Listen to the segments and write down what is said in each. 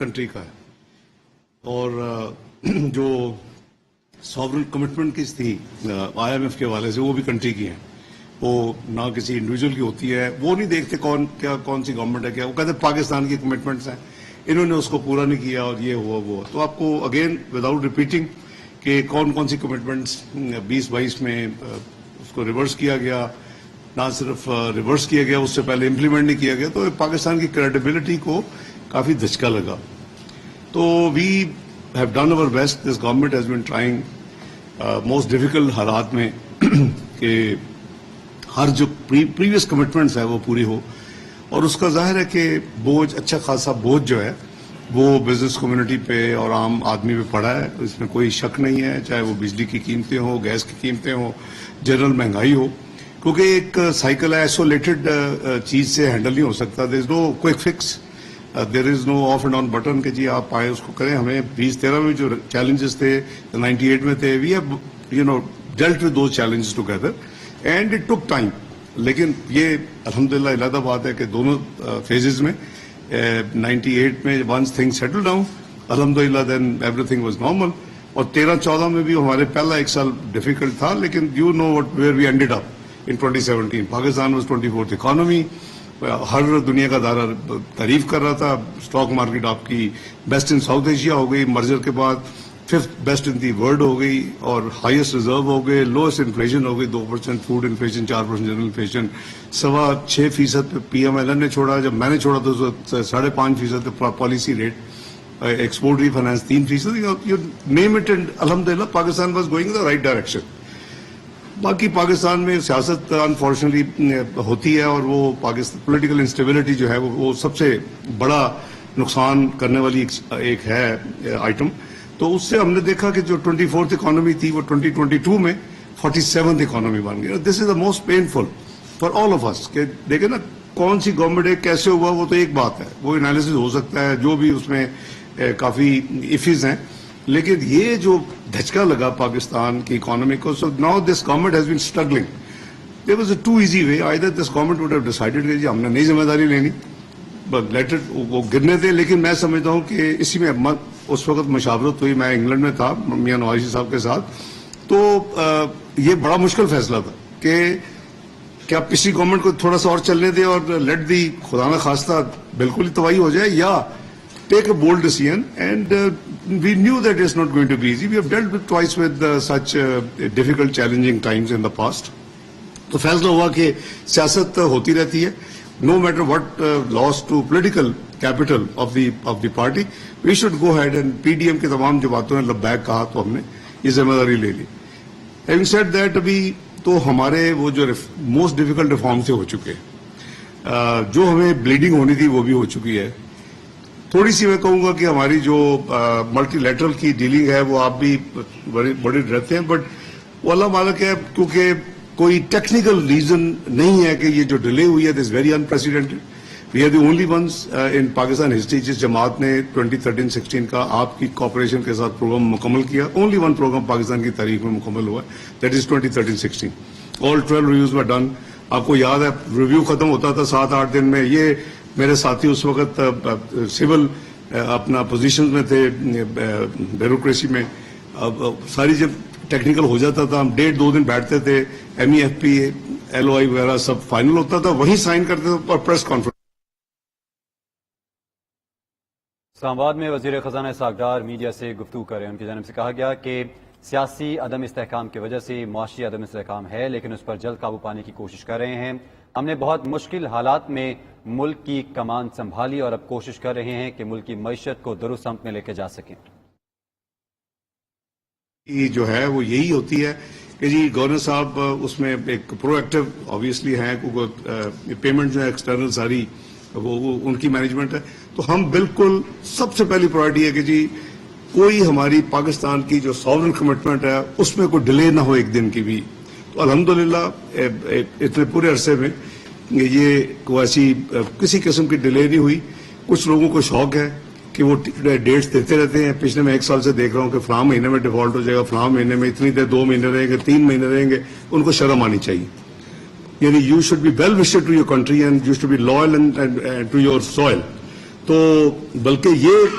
Country کا ہے اور جو سوورن کمٹمنٹ کی تھی آئی ایم ایف کے حوالے سے وہ بھی کنٹری کی ہیں. وہ نہ کسی انڈیویجول کی ہوتی ہے. وہ نہیں دیکھتے کون سی گورنمنٹ ہے کیا. وہ کہتے پاکستان کی کمٹمنٹس ہیں, انہوں نے اس کو پورا نہیں کیا اور یہ ہوا وہ. تو آپ کو اگین وداؤٹ ریپیٹنگ کہ کون سی کمٹمنٹس 2022 میں اس کو ریورس کیا گیا, نہ صرف ریورس کیا گیا, اس سے پہلے امپلیمنٹ نہیں کیا گیا, تو پاکستان کی کریڈیبلٹی کو کافی دھچکا لگا. تو we have done over best. This government has been trying most difficult حالات میں کہ ہر جو پریویس کمٹمنٹس ہے وہ پوری ہو. اور اس کا ظاہر ہے کہ بوجھ, اچھا خاصا بوجھ جو ہے وہ بزنس کمیونٹی پہ اور عام آدمی پہ پڑا ہے. اس میں کوئی شک نہیں ہے, چاہے وہ بجلی کی قیمتیں ہوں, گیس کی قیمتیں ہوں, جنرل مہنگائی ہو, کیونکہ ایک سائیکل ہے, آئسولیٹڈ چیز سے ہینڈل نہیں ہو سکتا. There is no quick fix, there is no off and on button کہ جی آپ آئے اس کو کریں. ہمیں 2013 میں جو چیلنجز تھے, 98 میں تھے, we have dealt with those challenges together and it took time. لیکن یہ الحمدللہ علیحدہ بات ہے کہ دونوں فیزز میں 98 میں ونس تھنگ سیٹل ڈاؤن الحمدللہ then everything was normal. اور 13-14 میں بھی ہمارے پہلا ایک سال ڈیفیکلٹ تھا, لیکن you know what where we ended up in 2017. Pakistan was 24th economy. ہر دنیا کا دارہ تعریف کر رہا تھا. اسٹاک مارکیٹ آپ کی بیسٹ ان ساؤتھ ایشیا ہو گئی, مرجر کے بعد 5th best in the world ہو گئی, اور ہائیسٹ ریزرو ہو گئے, لوئسٹ انفلیشن ہو گئی 2%, فوڈ انفلیشن 4% جنرل انفلیشن, 6.25% پہ پی ایم ایل این نے چھوڑا. جب میں نے چھوڑا تو 5.5% پہ policy rate, export refinance 3%, you name it, and الحمدللہ Pakistan was going in the right direction. باقی پاکستان میں سیاست انفارچونیٹلی ہوتی ہے, اور وہ پاکستان پولیٹیکل انسٹیبلٹی جو ہے وہ سب سے بڑا نقصان کرنے والی ایک ہے آئٹم. تو اس سے ہم نے دیکھا کہ جو 24th اکانومی تھی وہ 2022 میں 47th اکانومی بن گئی. This is the most painful for all of us کہ دیکھیں نا کون سی گورنمنٹ ہے, کیسے ہوا, وہ تو ایک بات ہے, وہ انالیسس ہو سکتا ہے, جو بھی اس میں کافی ایفیز ہیں. لیکن یہ جو دھچکا لگا پاکستان کی اکانومی کو, so now this government has been struggling. There was a too easy way, either this government would have decided کہ جی ہم نے نئی ذمہ داری لینی, بٹ لیٹ اٹ وہ گرنے دے. لیکن میں سمجھتا ہوں کہ اسی میں اس وقت مشاورت ہوئی, میں انگلینڈ میں تھا میاں نواز صاحب کے ساتھ, تو یہ بڑا مشکل فیصلہ تھا کہ کیا پچھلی گورنمنٹ کو تھوڑا سا اور چلنے دے اور لیٹ دی خدا نہ خواستہ بالکل ہی تباہی ہو جائے, یا take a bold decision. And we knew that it's not going to be easy. We have dealt twice with such difficult, challenging times in the past. تو فیصلہ ہوا کہ سیاست ہوتی رہتی ہے, no matter what loss to political capital of the party, we should go ahead and PDM کے تمام جو باتوں نے لبیک کہا تو ہم نے یہ ذمہ داری لے لی. Having said that, ابھی تو ہمارے وہ جو موسٹ ڈیفیکلٹ ریفارم سے ہو چکے, جو ہمیں بلیڈنگ ہونی تھی وہ بھی ہو چکی ہے. تھوڑی سی میں کہوں گا کہ ہماری جو ملٹی لیٹرل کی ڈیلنگ ہے وہ آپ بھی بڑے ڈرتے ہیں, بٹ وہ اللہ مالک ہے, کیونکہ کوئی ٹیکنیکل ریزن نہیں ہے کہ یہ جو ڈیلے ہوئی ہے this very unprecedented. We are the only ones in Pakistan history جس جماعت نے 2013-16 کا آپ کی کوآپریشن کے ساتھ پروگرام مکمل کیا. اونلی ون پروگرام پاکستان کی تاریخ میں مکمل ہوا ہے, that is 2013-16. All 12 reviews were done. آپ کو یاد ہے ریویو ختم ہوتا تھا 7-8 دن میں. یہ میرے ساتھی اس وقت سول اپنا پوزیشن میں تھے بیوروکریسی میں, ساری جب ٹیکنیکل ہو جاتا تھا ہم 1.5-2 دن بیٹھتے تھے, MEFP LOI وغیرہ سب فائنل ہوتا تھا, وہیں سائن کرتے تھے اور پریس کانفرنس. اسلام آباد میں وزیر خزانہ اسحاق ڈار میڈیا سے گفتگو کر رہے ہیں. ان کی جانب سے کہا گیا کہ سیاسی عدم استحکام کی وجہ سے معاشی عدم استحکام ہے, لیکن اس پر جلد قابو پانے کی کوشش کر رہے ہیں. ہم نے بہت مشکل حالات میں ملک کی کمان سنبھالی اور اب کوشش کر رہے ہیں کہ ملک کی معیشت کو درست سمت میں لے کے جا سکیں. جو ہے وہ یہی ہوتی ہے کہ جی گورنر صاحب اس میں ایک پرو ایکٹیو آبویسلی ہیں, کیونکہ پیمنٹ جو ہے ایکسٹرنل ساری وہ ان کی مینجمنٹ ہے. تو ہم بالکل سب سے پہلی پرائرٹی ہے کہ جی کوئی ہماری پاکستان کی جو ساورن کمٹمنٹ ہے اس میں کوئی ڈیلے نہ ہو ایک دن کی بھی. تو الحمدللہ اتنے پورے عرصے میں یہ کوئی ایسی کسی قسم کی ڈیلے نہیں ہوئی. کچھ لوگوں کو شوق ہے کہ وہ ڈیٹس دیتے رہتے ہیں. پچھلے میں 1 سال سے دیکھ رہا ہوں کہ فلاں مہینے میں ڈیفالٹ ہو جائے گا, فلاں مہینے میں اتنی دیر 2 مہینے رہیں گے, 3 مہینے رہیں گے. ان کو شرم آنی چاہیے. یعنی you should be well wished to your country and you should be loyal to your soil. تو بلکہ یہ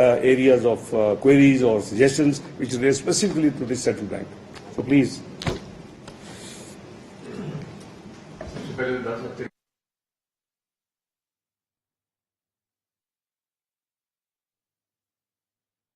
areas of queries or suggestions which relate specifically to this central bank. So please.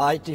IT